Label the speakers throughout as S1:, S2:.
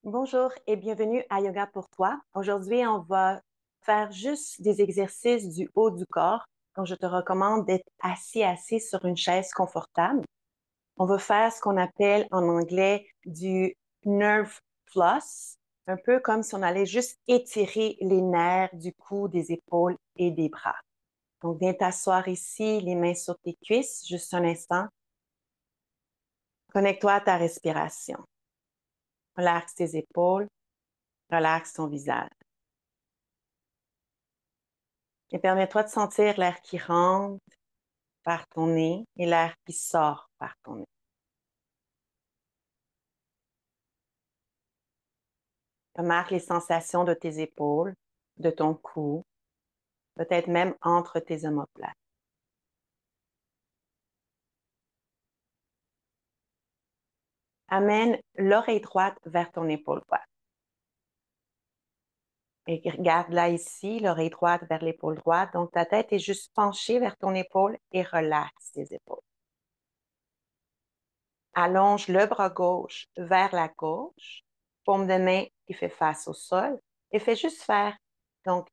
S1: Bonjour et bienvenue à Yoga pour toi. Aujourd'hui, on va faire juste des exercices du haut du corps. Donc, je te recommande d'être assis sur une chaise confortable. On va faire ce qu'on appelle en anglais du nerve floss, un peu comme si on allait juste étirer les nerfs du cou, des épaules et des bras. Donc, viens t'asseoir ici, les mains sur tes cuisses, juste un instant. Connecte-toi à ta respiration. Relaxe tes épaules, relaxe ton visage. Et permets-toi de sentir l'air qui rentre par ton nez et l'air qui sort par ton nez. Remarque les sensations de tes épaules, de ton cou, peut-être même entre tes omoplates. Amène l'oreille droite vers ton épaule droite. Et regarde-la ici, l'oreille droite vers l'épaule droite. Donc, ta tête est juste penchée vers ton épaule et relaxe tes épaules. Allonge le bras gauche vers la gauche, paume de main qui fait face au sol et fais juste faire, donc,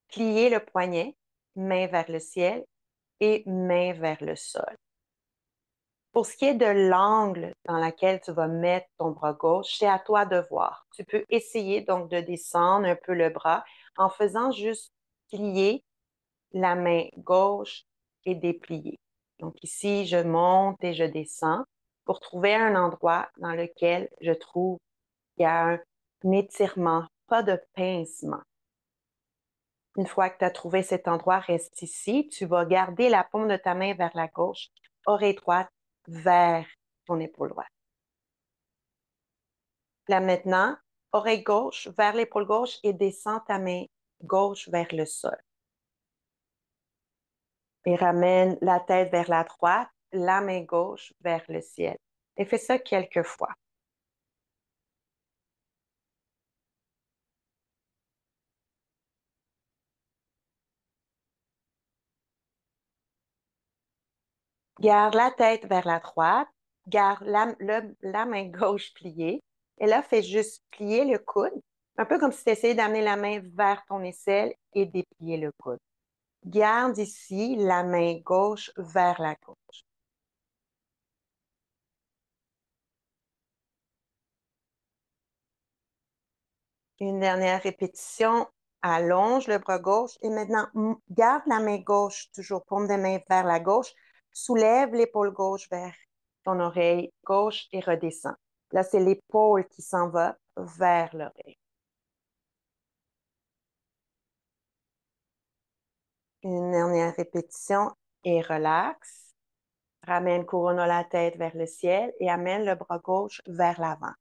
S1: plier le poignet, main vers le ciel et main vers le sol. Pour ce qui est de l'angle dans lequel tu vas mettre ton bras gauche, c'est à toi de voir. Tu peux essayer donc de descendre un peu le bras en faisant juste plier la main gauche et déplier. Donc ici, je monte et je descends pour trouver un endroit dans lequel je trouve qu'il y a un étirement, pas de pincement. Une fois que tu as trouvé cet endroit, reste ici. Tu vas garder la paume de ta main vers la gauche, oreille droite vers ton épaule droite. Là maintenant, oreille gauche vers l'épaule gauche et descends ta main gauche vers le sol. Et ramène la tête vers la droite, la main gauche vers le ciel. Et fais ça quelques fois. Garde la tête vers la droite, garde la main gauche pliée. Et là, fais juste plier le coude, un peu comme si tu essayais d'amener la main vers ton aisselle et déplier le coude. Garde ici la main gauche vers la gauche. Une dernière répétition. Allonge le bras gauche et maintenant, garde la main gauche, toujours paume de main vers la gauche. Soulève l'épaule gauche vers ton oreille gauche et redescends. Là, c'est l'épaule qui s'en va vers l'oreille. Une dernière répétition et relaxe. Ramène couronne la tête vers le ciel et amène le bras gauche vers l'avant.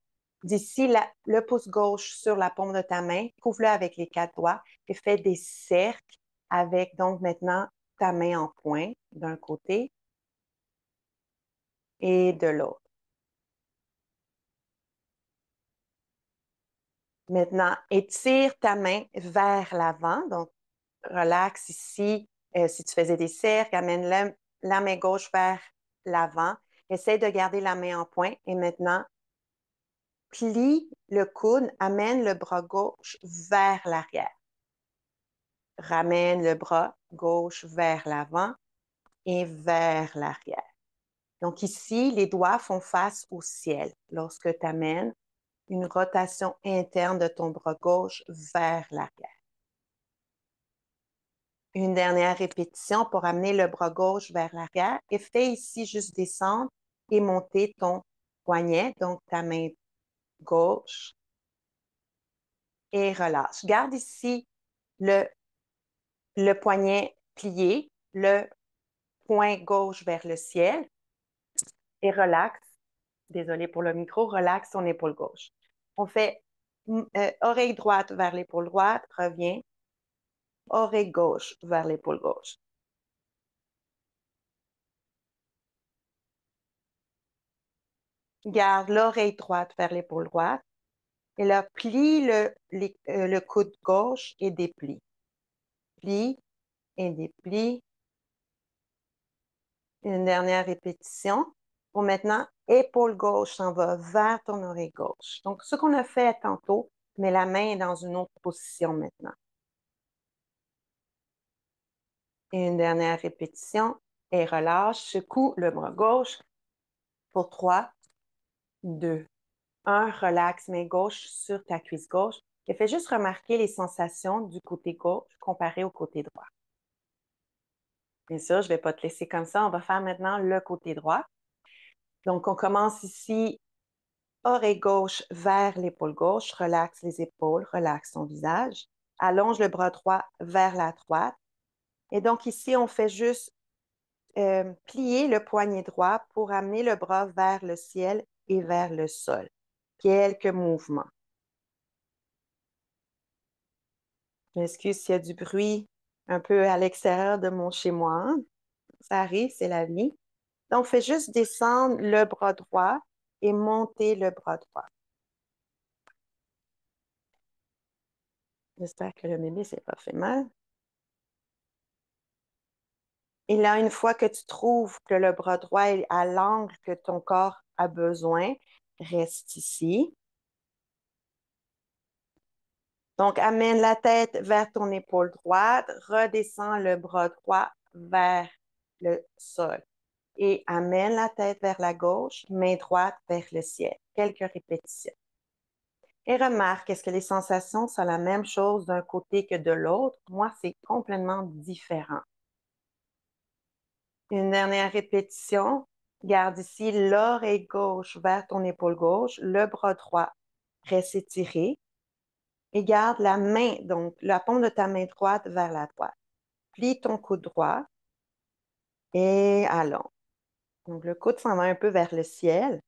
S1: D'ici le pouce gauche sur la paume de ta main, couvre-le avec les 4 doigts et fais des cercles avec donc maintenant ta main en poing d'un côté et de l'autre. Maintenant, étire ta main vers l'avant. Donc, relaxe ici. Si tu faisais des cercles, amène la main gauche vers l'avant. Essaye de garder la main en poing et maintenant, plie le coude, amène le bras gauche vers l'arrière. Ramène le bras gauche vers l'avant et vers l'arrière. Donc ici, les doigts font face au ciel lorsque tu amènes une rotation interne de ton bras gauche vers l'arrière. Une dernière répétition pour amener le bras gauche vers l'arrière et fais ici juste descendre et monter ton poignet, donc ta main gauche et relâche. Garde ici le poignet plié, le poing gauche vers le ciel et relaxe. Désolée pour le micro, relaxe ton épaule gauche. On fait oreille droite vers l'épaule droite, reviens. Oreille gauche vers l'épaule gauche. Garde l'oreille droite vers l'épaule droite. Et là, plie le coude gauche et déplie. Plie et déplie. Une dernière répétition pour maintenant épaule gauche s'en va vers ton oreille gauche. Donc, ce qu'on a fait tantôt, mais la main est dans une autre position maintenant. Et une dernière répétition. Et relâche, secoue le bras gauche pour 3, 2, 1. Relaxe main gauche sur ta cuisse gauche et fais juste remarquer les sensations du côté gauche comparé au côté droit. Bien sûr, je ne vais pas te laisser comme ça. On va faire maintenant le côté droit. Donc, on commence ici, oreille gauche vers l'épaule gauche. Relaxe les épaules, relaxe ton visage. Allonge le bras droit vers la droite. Et donc, ici, on fait juste plier le poignet droit pour amener le bras vers le ciel et vers le sol. Quelques mouvements. Je m'excuse s'il y a du bruit un peu à l'extérieur de mon chez-moi. Ça arrive, c'est la vie. Donc, fais juste descendre le bras droit et monter le bras droit. J'espère que le bébé s'est pas fait mal. Et là, une fois que tu trouves que le bras droit est à l'angle que ton corps a besoin, reste ici. Donc, amène la tête vers ton épaule droite, redescends le bras droit vers le sol et amène la tête vers la gauche, main droite vers le ciel. Quelques répétitions. Et remarque, est-ce que les sensations sont la même chose d'un côté que de l'autre? Moi, c'est complètement différent. Une dernière répétition. Garde ici l'oreille gauche vers ton épaule gauche, le bras droit reste étiré et garde la main, donc la paume de ta main droite vers la droite. Plie ton coude droit et allons. Donc le coude s'en va un peu vers le ciel.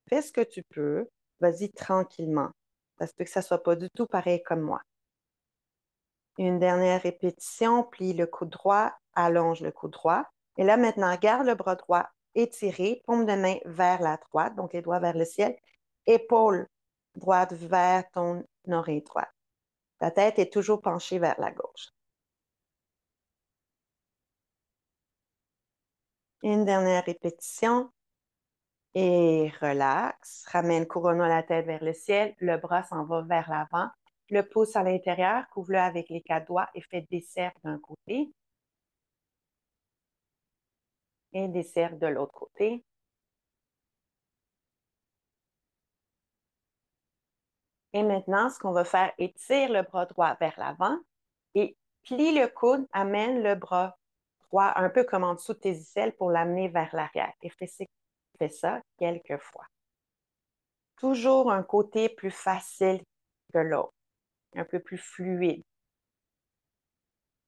S1: Fais ce que tu peux. Vas-y tranquillement. Ça se peut que ça ne soit pas du tout pareil comme moi. Une dernière répétition. Plie le coude droit, allonge le coude droit. Et là, maintenant, garde le bras droit étiré, paume de main vers la droite, donc les doigts vers le ciel, épaule droite vers ton oreille droite. Ta tête est toujours penchée vers la gauche. Une dernière répétition. Et relax. Ramène couronne la tête vers le ciel. Le bras s'en va vers l'avant. Le pouce à l'intérieur, couvre-le avec les 4 doigts et fais des cercles d'un côté et des cercles de l'autre côté. Et maintenant, ce qu'on va faire, étire le bras droit vers l'avant et plie le coude, amène le bras droit un peu comme en dessous de tes aisselles pour l'amener vers l'arrière. Et fais ça quelques fois. Toujours un côté plus facile que l'autre, un peu plus fluide.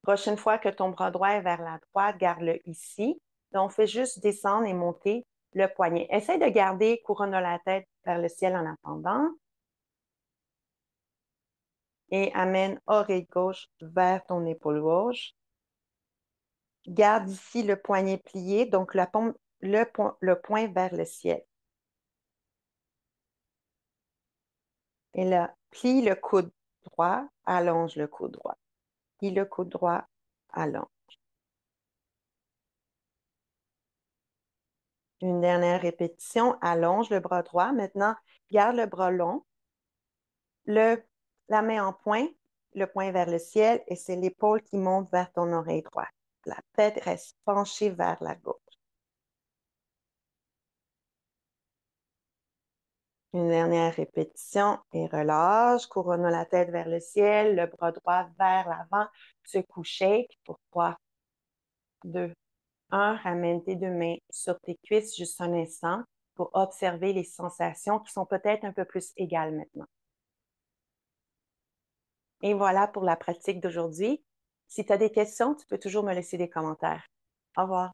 S1: Prochaine fois que ton bras droit est vers la droite, garde-le ici. Donc, fais juste descendre et monter le poignet. Essaye de garder couronne de la tête vers le ciel en attendant. Et amène oreille gauche vers ton épaule gauche. Garde ici le poignet plié, donc le poing vers le ciel. Et là, plie le coude droit, allonge le coude droit. Plie le coude droit, allonge. Une dernière répétition, allonge le bras droit. Maintenant, garde le bras long. La main en poing, le poing vers le ciel et c'est l'épaule qui monte vers ton oreille droite. La tête reste penchée vers la gauche. Une dernière répétition et relâche. Couronne la tête vers le ciel, le bras droit vers l'avant. Secoue shake pour 3, 2, 1. Ramène tes 2 mains sur tes cuisses juste un instant pour observer les sensations qui sont peut-être un peu plus égales maintenant. Et voilà pour la pratique d'aujourd'hui. Si tu as des questions, tu peux toujours me laisser des commentaires. Au revoir.